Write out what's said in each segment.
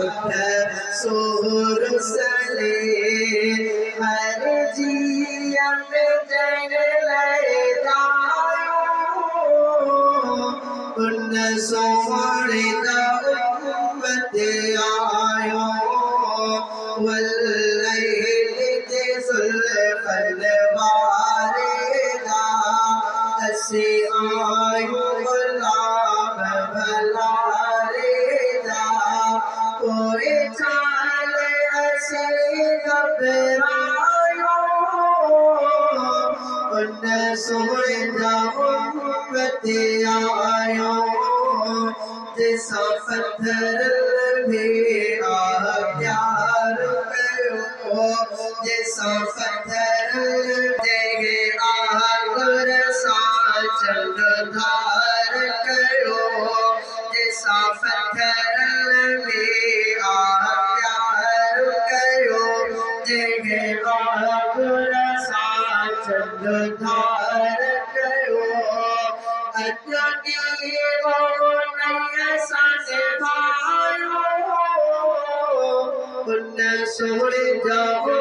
उठ सूर सले हर जिया पे जग ले जायो उन सोने दा उम्मत आयो वल्लैल ते सुल्फल वारेदा असी आयो गुलाब भलारेदा कोई चाल असी घबरायो उन सोने दा उम्मत आयो जैसा पत्थर भी प्यार करो जैसा पत्थर देगे आगर साचल धार करो जैसा पत्थर भी प्यार करो देगे आगर साचल धार करो अजनी वो नैया सासे भायो उन सोने जाओ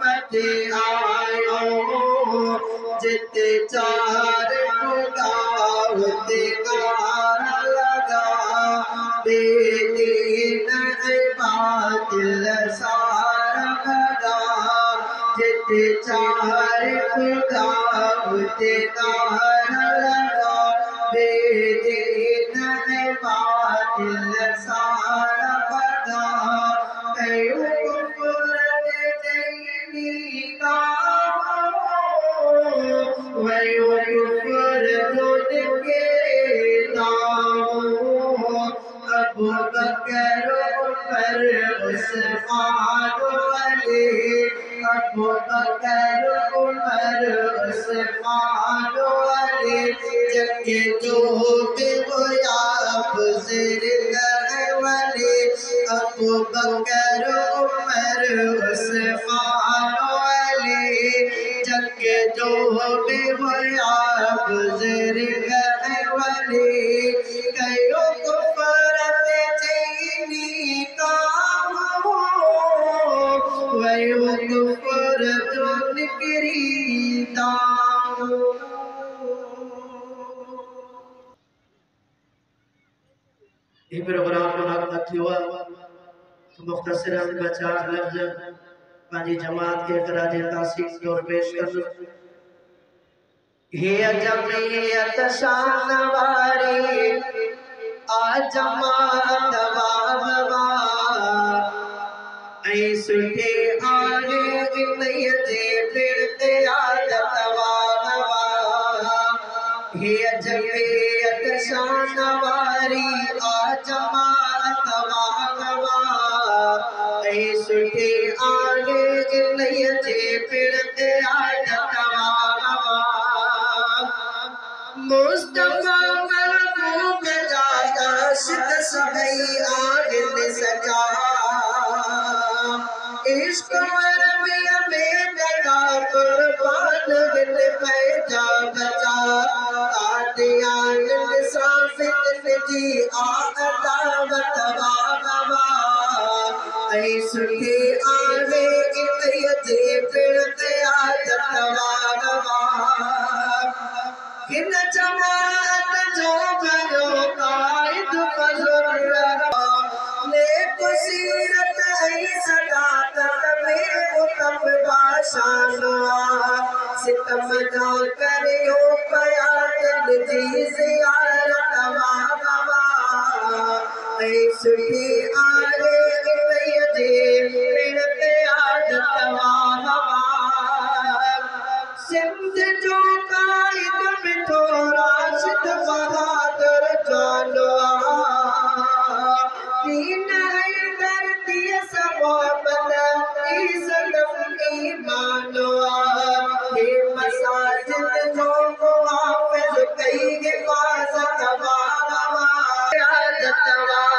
मत आयो जिते चार खुदाव ते गारा लगा बेदीन बातिल सारा भगा जिते चार खुदाव ते गारा लगा बेदीन बातिल सारा भगा अबू बकर उमर उस्मान अली अबू बकर उमर उस्मान अली जंगे जो भी होया बुजुर्ग वली अबू बकर उमर उस्मान अली जंगे जो भी होया बुजुर्ग वली कयो कुफरत चीनी काम वयो कुफर जो निकरी दाम ये प्रोग्राम मुनक़्क़द हुआ तो मुख्तसरन बचार लफ्ज़ पांजी जमात के खराज तासीम तौर पेश कर हे जमीयत शान वारी आ जमात वावा ऐ सुठे आगे गिनय जे फिरते आदत वावा हे जमीयत शान वारी आ जमात वावा ऐ सुठे आगे गिनय जे फिरते आदत वावा मुस्तफा महबूब जादा शिद सभई आगिन सजा इश्क मरबिया में दगा कुर्बान बिन पैजा बजा आदियान साफित जी आदावत वावा ऐ सुठी आवे इतय जे फिरते आदत वावा हिन जमात जो भरो कायद फज़ुर नेक सीरत ऐ सदाकत में उतम बाशाना सितम जा करियो पयात जी ज़ियारत वावा ऐ सुठी आगे इतय जे फिरते आदत वावा सिंध जो कायद मिठो राशिद बहादुर जानो दीन हैदर दिए सवाबन ईसलम ईमानो हे मसाजिद जो मुहाफ़िज़ कई हिफ़ाज़त वावा आदत वावा